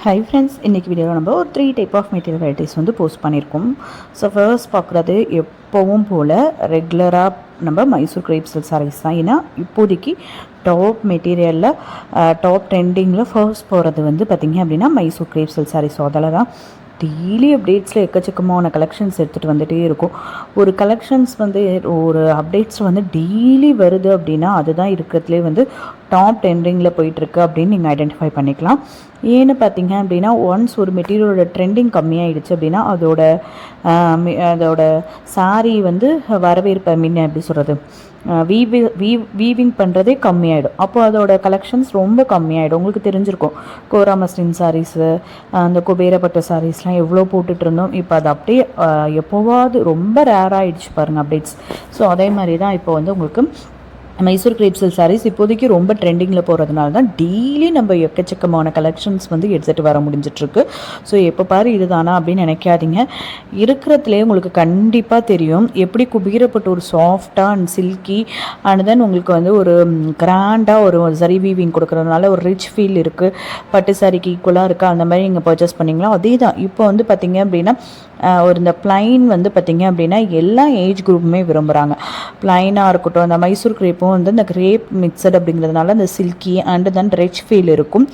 Hi friends, இன்றைக்கி வீடியோவில் நம்ம ஒரு 3 டைப் ஆஃப் மெட்டீரியல் வெரைட்டிஸ் வந்து போஸ்ட் பண்ணியிருக்கோம். ஸோ ஃபர்ஸ்ட் பார்க்குறது எப்போவும் போல் ரெகுலராக நம்ம மைசூர் கிரேப் சில்க் சாரீஸ் தான். ஏன்னா இப்போதைக்கு டாப் மெட்டீரியலில் டாப் ட்ரெண்டிங்கில் ஃபர்ஸ்ட் போகிறது வந்து பார்த்திங்க அப்படின்னா Mysore crepe silk saris. So அதில் தான் டெய்லி அப்டேட்ஸில் எக்கச்சக்கமான கலெக்ஷன்ஸ் எடுத்துகிட்டு வந்துகிட்டே இருக்கும். ஒரு கலெக்ஷன்ஸ் வந்து ஒரு அப்டேட்ஸ் வந்து டெய்லி வருது அப்படின்னா அதுதான் இருக்கிறதுலே வந்து டாப் ட்ரெண்டிங்கில் போயிட்டுருக்கு அப்படின்னு நீங்கள் ஐடென்டிஃபை பண்ணிக்கலாம். ஏன்னு பார்த்தீங்க அப்படின்னா ஒன்ஸ் ஒரு மெட்டீரியலோட ட்ரெண்டிங் கம்மியாயிடுச்சு அப்படின்னா அதோட சாரீ வந்து வரவேற்பு எப்படி சொல்கிறது, வீவிங் பண்ணுறதே கம்மியாயிடும். அப்போ அதோட கலெக்ஷன்ஸ் ரொம்ப கம்மியாயிடும். உங்களுக்கு தெரிஞ்சிருக்கும், கோரா மஸ்லின் சாரீஸு, அந்த குபேரப்பட்ட சாரீஸ்லாம் எவ்வளோ போட்டுட்டு இருந்தோம். இப்போ அது அப்படியே எப்போவாது ரொம்ப ரேராகிடுச்சு பாருங்கள் அப்டேட்ஸ். ஸோ அதே மாதிரி தான் இப்போ வந்து உங்களுக்கு மைசூர் கிரேப் சில்க் சாரீஸ் இப்போதைக்கு ரொம்ப ட்ரெண்டிங்கில் போகிறதுனால தான் டெய்லி நம்ம எக்கச்சக்கமான கலெக்ஷன்ஸ் வந்து எடுத்துகிட்டு வர முடிஞ்சிட்ருக்கு. ஸோ எப்போ பாரு இது தானா அப்படின்னு நினைக்காதீங்க. இருக்கிறதுலே உங்களுக்கு கண்டிப்பாக தெரியும் எப்படி குபீரப்பட்டு ஒரு சாஃப்டாக அண்ட் சில்கி அண்ட் தென் உங்களுக்கு வந்து ஒரு கிராண்டாக ஒரு சரி வீவிங் கொடுக்குறதுனால ஒரு ரிச் ஃபீல் இருக்குது. பட்டு சாரிக்கு ஈக்குவலாக இருக்குது. அந்த மாதிரி நீங்கள் பர்ச்சேஸ் பண்ணிங்களா அதே தான். இப்போ வந்து பார்த்திங்க அப்படின்னா ஒரு இந்த ப்ளைன் வந்து பார்த்திங்க அப்படின்னா எல்லா ஏஜ் குரூப்புமே விரும்புகிறாங்க. ப்ளைனாக இருக்கட்டும், அந்த மைசூர் கிரேப்பும் வந்து இந்த கிரேப் மிக்சட் அப்படிங்கிறதுனால இந்த silky and then rich feel இருக்கும்.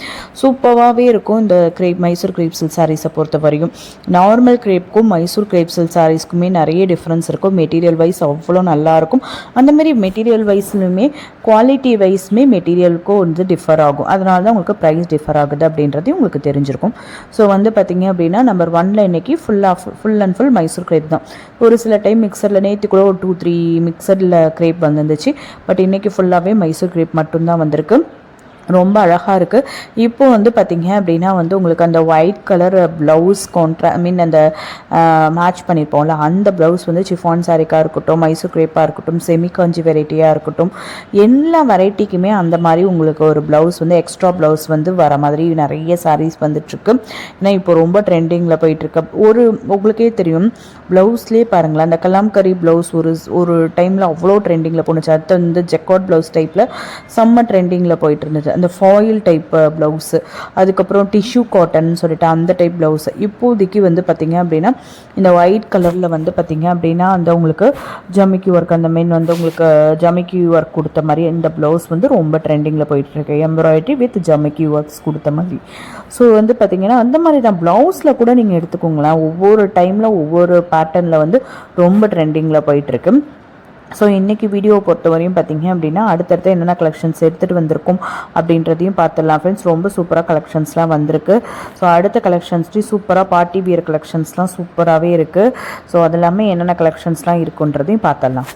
சூப்பராகவே இருக்கும் இந்த மைசூர் கிரேப் சில்க் சாரீஸை பொறுத்த வரைக்கும். நார்மல் கிரேப்புக்கும் மைசூர் கிரேப் சில்க் சாரீஸ்க்குமே நிறைய டிஃப்ரென்ஸ் இருக்கும். மெட்டீரியல் வைஸ் அவ்வளோ நல்லாயிருக்கும். அந்தமாரி மெட்டீரியல் வைஸ்லுமே குவாலிட்டி வைஸ்மே மெட்டீரியலுக்கும் வந்து டிஃபர் ஆகும். அதனால தான் உங்களுக்கு ப்ரைஸ் டிஃபர் ஆகுது அப்படின்றதையும் உங்களுக்கு தெரிஞ்சிருக்கும். ஸோ வந்து பார்த்திங்க அப்படின்னா நம்பர் 1ல் இன்றைக்கி full and full Mysore crepe தான். ஒரு சில டைம் மிக்சரில் நேற்று கூட ஒரு 2-3 மிக்சரில் கிரேப் வந்துருந்துச்சு. பட் இன்றைக்கி ஃபுல்லாகவே மைசூர் கிரேப் மட்டும்தான் வந்திருக்கு. ரொம்ப அழகாக இருக்குது. இப்போ வந்து பார்த்திங்க அப்படின்னா வந்து உங்களுக்கு அந்த ஒயிட் கலர் ப்ளவுஸ் அந்த மேட்ச் பண்ணியிருப்போம்ல, அந்த ப்ளவுஸ் வந்து சிஃபான் சாரிக்காக இருக்கட்டும், மைசூர் கிரேப்பாக இருக்கட்டும், செமி காஞ்சி வெரைட்டியாக இருக்கட்டும், எல்லா வெரைட்டிக்குமே அந்த மாதிரி உங்களுக்கு ஒரு ப்ளவுஸ் வந்து எக்ஸ்ட்ரா ப்ளவுஸ் வந்து வர மாதிரி நிறைய சாரீஸ் வந்துட்டுருக்கு. ஏன்னா இப்போ ரொம்ப ட்ரெண்டிங்கில் போயிட்டுருக்கு. உங்களுக்கே தெரியும், ப்ளவுஸ்லேயே பாருங்களேன், அந்த கலாம்கரி ப்ளவுஸ் ஒரு டைமில் அவ்வளோ ட்ரெண்டிங்கில் போணுச்சு. அடுத்து வந்து ஜெக்காட் ப்ளவுஸ் டைப்பில் செம்ம ட்ரெண்டிங்கில் போயிட்டு இருந்துச்சு. அந்த ஃபாயில் டைப் ப்ளவுஸு, அதுக்கப்புறம் டிஷ்யூ காட்டன் சொல்லிட்டு அந்த டைப் ப்ளவுஸு. இப்போதைக்கு வந்து பார்த்திங்க அப்படின்னா இந்த ஒயிட் கலரில் வந்து பார்த்திங்க அப்படின்னா அந்த உங்களுக்கு ஜமிக்கி ஒர்க், அந்த மெயின் வந்து உங்களுக்கு ஜமிக்கி ஒர்க் கொடுத்த மாதிரி இந்த ப்ளவுஸ் வந்து ரொம்ப ட்ரெண்டிங்கில் போயிட்டுருக்கு. எம்ப்ராய்டரி வித் ஜமிக்கி ஒர்க்ஸ் கொடுத்த மாதிரி. ஸோ வந்து பார்த்திங்கன்னா அந்த மாதிரி தான் ப்ளவுஸில் கூட நீங்கள் எடுத்துக்கோங்களேன், ஒவ்வொரு டைமில் ஒவ்வொரு பேட்டர்னில் வந்து ரொம்ப ட்ரெண்டிங்கில் போயிட்டுருக்கு. ஸோ இன்றைக்கி வீடியோவை பொறுத்தவரையும் பார்த்திங்க அப்படின்னா அடுத்தடுத்து என்னென்ன கலெக்ஷன்ஸ் எடுத்துகிட்டு வந்திருக்கும் அப்படின்றதையும் பார்த்துடலாம் ஃப்ரெண்ட்ஸ். ரொம்ப சூப்பராக கலெக்ஷன்ஸ்லாம் வந்திருக்கு. ஸோ அடுத்த கலெக்ஷன்ஸ்லேயும் சூப்பராக பார்ட்டி வியர் கலெக்ஷன்ஸ்லாம் சூப்பராகவே இருக்குது. ஸோ அது எல்லாமே என்னென்ன கலெக்ஷன்ஸ்லாம் இருக்குன்றதையும் பார்த்துடலாம்.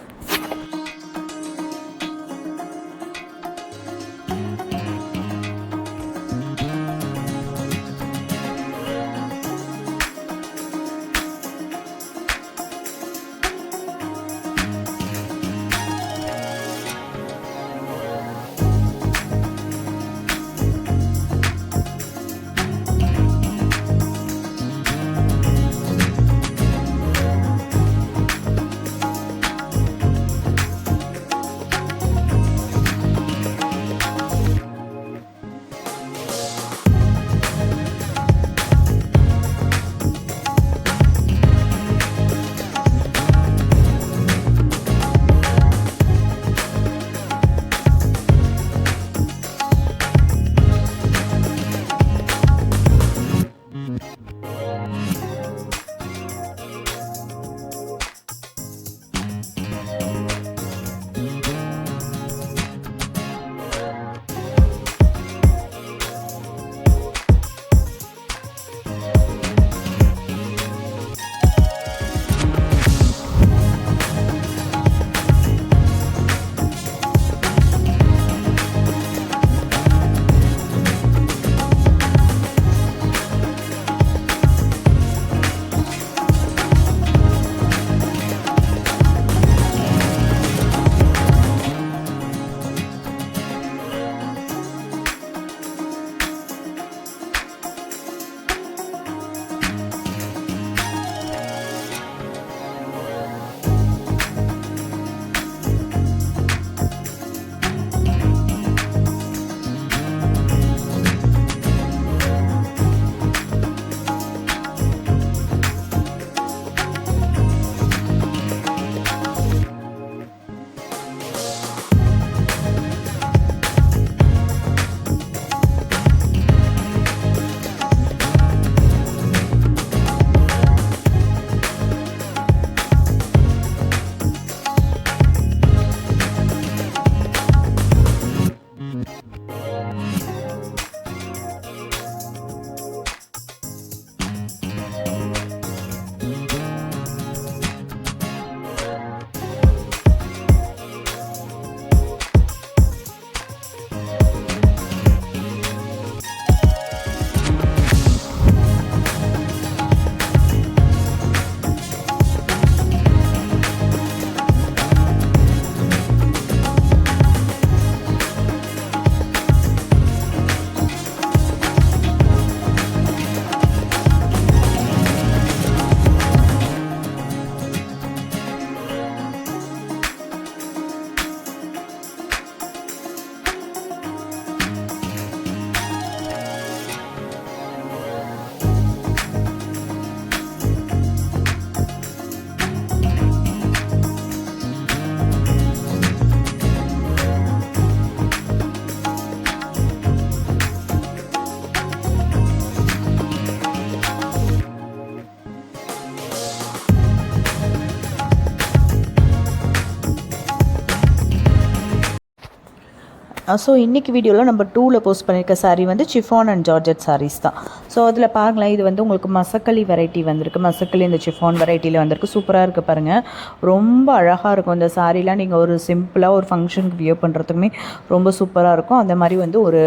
ஸோ இன்றைக்கி வீடியோவில் நம்ம 2ல் போஸ்ட் பண்ணியிருக்க சாரீ வந்து சிஃபான் அண்ட் ஜார்ஜெட் சாரீஸ் தான். ஸோ அதில் பாருங்களேன், இது வந்து உங்களுக்கு மசக்களி வெரைட்டி வந்திருக்கு. மசக்களி இந்த சிஃபான் வெரைட்டியில் வந்திருக்கு. சூப்பராக இருக்குது பாருங்கள், ரொம்ப அழகாக இருக்கும் இந்த சாரீலாம். நீங்கள் ஒரு சிம்பிளாக ஒரு ஃபங்க்ஷனுக்கு வியர் பண்ணுறதுக்குமே ரொம்ப சூப்பராக இருக்கும். அந்த மாதிரி வந்து ஒரு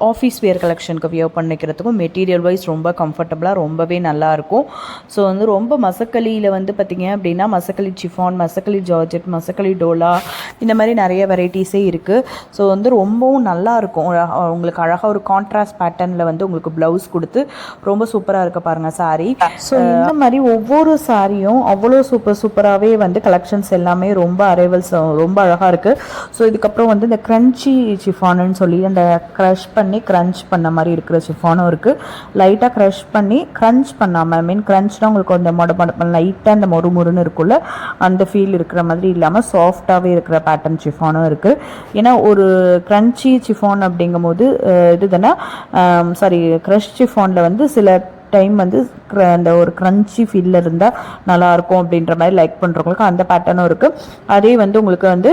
ஆஃபீஸ் வியர் கலெக்ஷனுக்கு வியர் பண்ணிக்கிறதுக்கும் மெட்டீரியல் வைஸ் ரொம்ப கம்ஃபர்டபுளாக ரொம்பவே நல்லாயிருக்கும். ஸோ வந்து ரொம்ப மசக்களியில் வந்து பார்த்திங்க அப்படின்னா மசக்களி சிஃபான், மசக்களி ஜார்ஜெட், மசக்களி டோலா, இந்த மாதிரி நிறைய வெரைட்டிஸே இருக்குது. ஸோ வந்து ரொம்பவும் நல்லாயிருக்கும். உங்களுக்கு அழகாக ஒரு கான்ட்ராஸ்ட் பேட்டர்னில் வந்து உங்களுக்கு ப்ளவுஸ் கொடுத்து ரொம்ப சூப்பராக இருக்க பாருங்கள் சாரீ. ஸோ இந்த மாதிரி ஒவ்வொரு சாரியும் அவ்வளோ சூப்பராகவே வந்து கலெக்ஷன்ஸ் எல்லாமே ரொம்ப அரைவல்ஸ் ரொம்ப அழகாக இருக்குது. ஸோ இதுக்கப்புறம் வந்து இந்த க்ரன்ச்சி சிஃபானுன்னு சொல்லி அந்த க்ரஷ் பண்ணி க்ரன்ச் பண்ண மாதிரி இருக்கிற சிஃபானும் இருக்குது. லைட்டாக க்ரஷ் பண்ணி க்ரன்ச் பண்ணாமல், மீன் க்ரன்ச்னால் உங்களுக்கு அந்த லைட்டாக அந்த மொறுமுறுன்னு இருக்குள்ள அந்த ஃபீல் இருக்கிற மாதிரி இல்லாமல் சாஃப்டாகவே இருக்கிற பேட்டர்ன் சிஃபானும் இருக்குது. ஏன்னா ஒரு க்ரன்ச்சி சிஃபான் அப்படிங்கும் போது இது தானே க்ரஷ் சிஃபானில் வந்து சில டைம் வந்து அந்த ஒரு க்ரன்ச்சி ஃபீலில் இருந்தால் நல்லாயிருக்கும் அப்படின்ற மாதிரி லைக் பண்ணுறவங்களுக்கு அந்த பேட்டர்னும் இருக்குது. அதே வந்து உங்களுக்கு வந்து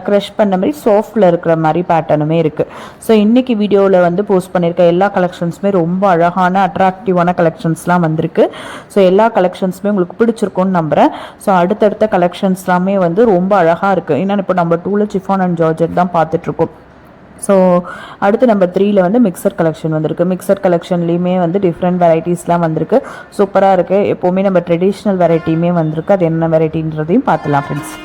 க்ரஷ் பண்ண மாதிரி சாஃப்டில் இருக்கிற மாதிரி பேட்டர்னுமே இருக்குது. ஸோ இன்றைக்கி வீடியோவில் வந்து போஸ்ட் பண்ணியிருக்க எல்லா கலெக்ஷன்ஸுமே ரொம்ப அழகான அட்ராக்டிவான கலெக்ஷன்ஸ்லாம் வந்திருக்கு. ஸோ எல்லா கலெக்ஷன்ஸுமே உங்களுக்கு பிடிச்சிருக்கும்னு நம்புகிறேன். ஸோ அடுத்தடுத்த கலெக்ஷன்ஸ்லாமே வந்து ரொம்ப அழகாக இருக்குது. ஏன்னா இப்போ நம்ம 2ல் சிஃபான் அண்ட் ஜார்ஜெட் தான் பார்த்துட்ருக்கோம். ஸோ அடுத்து நம்பர் 3ல் வந்து மிக்சர் கலெக்ஷன் வந்திருக்கு. மிக்சர் கலெக்ஷன்லேயுமே வந்து டிஃப்ரெண்ட் வெரைட்டிஸ்லாம் வந்திருக்கு. சூப்பராக இருக்குது. எப்போவுமே நம்ம ட்ரெடிஷ்னல் வெரைட்டியுமே வந்திருக்கு. அது என்ன வெரைட்டின்றதையும் பார்த்துலாம் ஃப்ரெண்ட்ஸ்.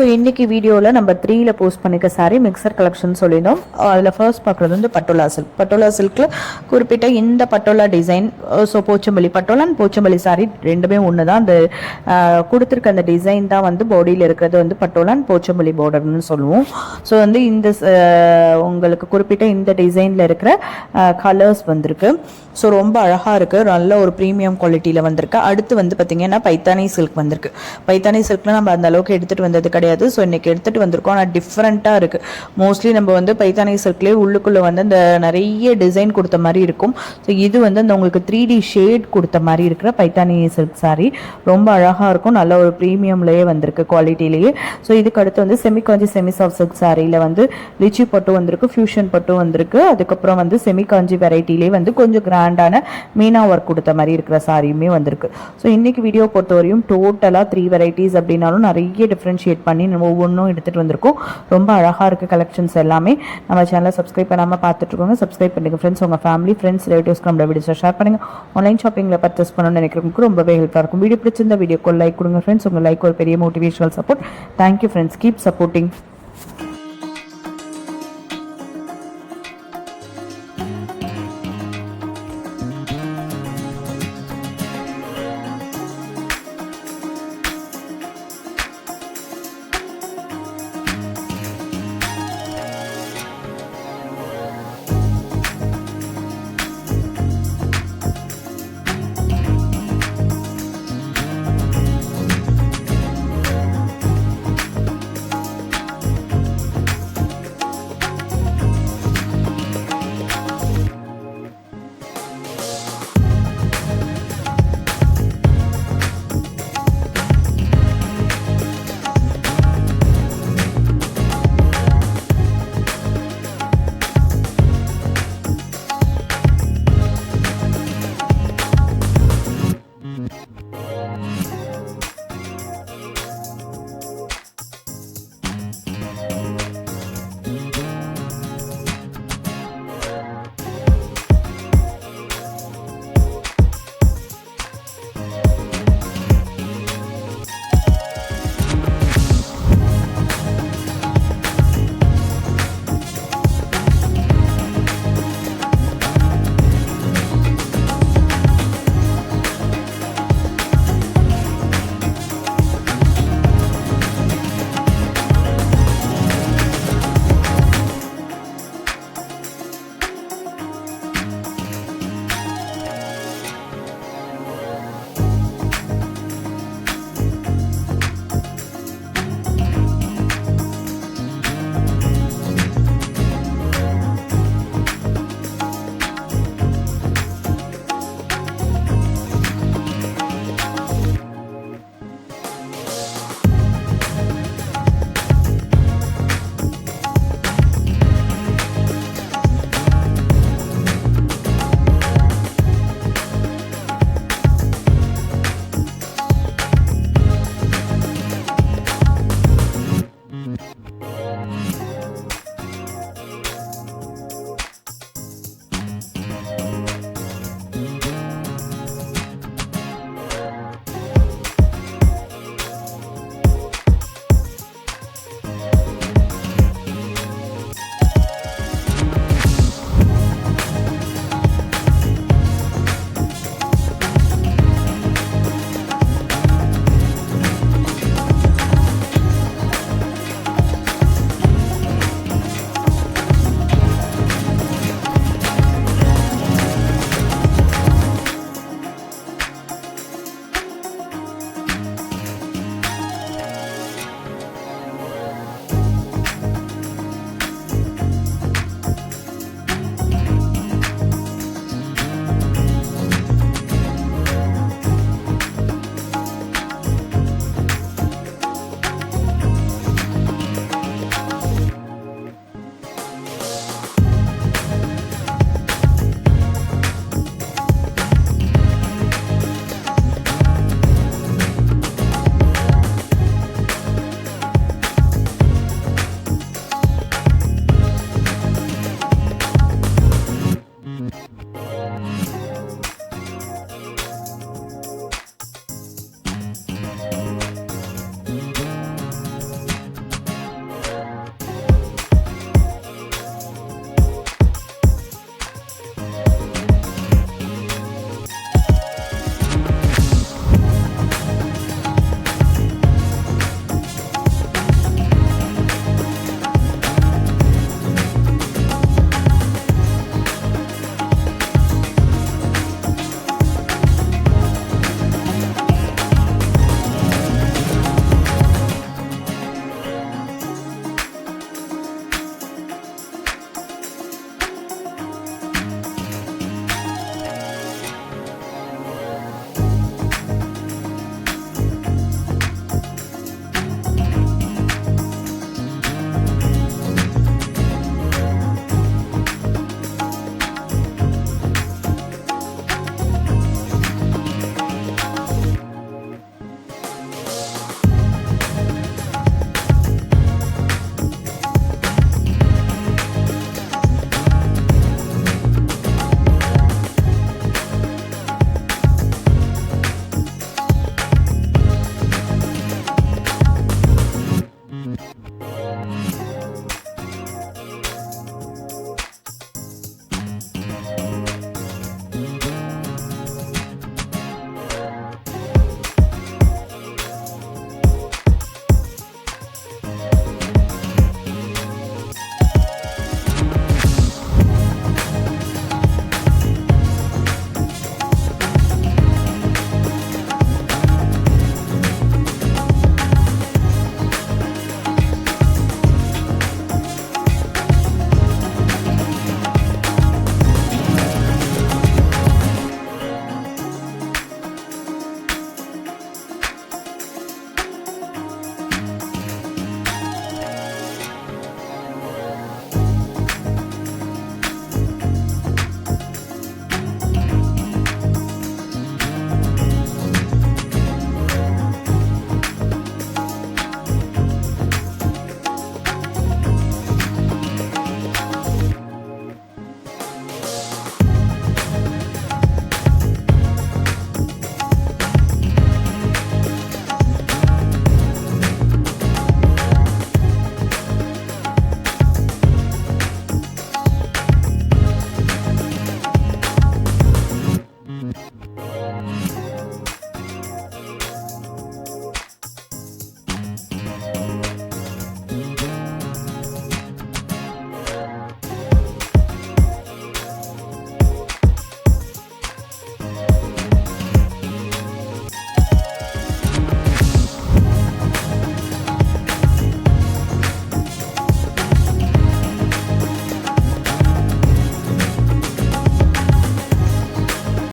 ஸோ இன்றைக்கி வீடியோவில் நம்ம 3ல போஸ்ட் பண்ணிக்க சாரீ மிக்சர் கலெக்ஷன் சொல்லியிருந்தோம். அதில் ஃபர்ஸ்ட் பார்க்குறது வந்து பட்டோலா சில்க். பட்டோலா சில்கில் குறிப்பிட்ட இந்த patola design, so Pochampalli patola and Pochampalli sari ரெண்டுமே ஒன்று தான். அந்த கொடுத்துருக்க அந்த டிசைன் தான் வந்து பாடியில் இருக்கிறது வந்து பட்டோலா அண்ட் போச்சம்பள்ளி பார்டர்னு சொல்லுவோம். ஸோ வந்து இந்த உங்களுக்கு குறிப்பிட்ட இந்த டிசைனில் இருக்கிற கலர்ஸ் வந்திருக்கு. ஸோ ரொம்ப அழகாக இருக்குது, நல்ல ஒரு ப்ரீமியம் குவாலிட்டியில் வந்திருக்கு. அடுத்து வந்து பார்த்திங்கன்னா பைத்தானி சில்க் வந்திருக்கு. பைத்தானி சில்க்னால் நம்ம அந்த அளவுக்கு எடுத்துகிட்டு வந்தது கிடையாது. ஸோ இன்றைக்கி எடுத்துகிட்டு வந்திருக்கோம், ஆனால் டிஃப்ரெண்ட்டாக இருக்குது. மோஸ்ட்லி நம்ம வந்து பைத்தானி சில்க்லேயே உள்ளுக்குள்ளே வந்து அந்த நிறைய டிசைன் கொடுத்த மாதிரி இருக்கும். ஸோ இது வந்து அந்த உங்களுக்கு 3D ஷேட் கொடுத்த மாதிரி இருக்கிற பைத்தானி சில்க் சாரீ ரொம்ப அழகாக இருக்கும். நல்ல ஒரு ப்ரீமியம்லேயே வந்திருக்கு குவாலிட்டிலேயே. ஸோ இதுக்கு அடுத்து வந்து செமி சாஃப்ட் சில்க் சாரியில் வந்து லிச்சி பட்டு வந்திருக்கு, ஃபியூஷன் பட்டு வந்திருக்கு. அதுக்கப்புறம் வந்து செமிகாஞ்சி வெரைட்டிலே வந்து கொஞ்சம் கிராண்டான மீனா ஒர்க் கொடுத்த மாதிரி இருக்கிற சாரியுமே வந்திருக்கு. ஸோ இன்றைக்கி வீடியோ பொறுத்தவரையும் டோட்டலாக 3 வெரைட்டிஸ் அப்படின்னாலும் நிறைய டிஃப்ரென்ஷியேட் பண்ணி நம்ம ஒவ்வொன்றும் எடுத்துகிட்டு வந்திருக்கோம். ரொம்ப அழகாக இருக்குது கலெக்ஷன்ஸ் எல்லாமே. நம்ம சேனலை சப்ஸ்கிரைப் பண்ணாமல் பார்த்துட்ருக்கோங்க, சப்ஸ்கிரைப் பண்ணுங்கள் ஃப்ரெண்ட்ஸ். உங்கள் ஃபேமிலி ஃப்ரெண்ட்ஸ் ரிலேட்டிவ்ஸ்க்கு நம்ம வீடியோஸை ஷேர் பண்ணுங்கள். ஆன்லைன் ஷாப்பிங்கில் பர்ச்சேஸ் பண்ணணும்னு நினைக்கிறவங்களுக்கு ரொம்பவே ஹெல்ப்பாக இருக்கும். வீடியோ பிடிச்சிருந்த வீடியோக்கு லைக் கொடுங்க ஃப்ரெண்ட்ஸ். உங்கள் லைக் ஒரு பெரிய motivational support. Thank you friends, keep supporting.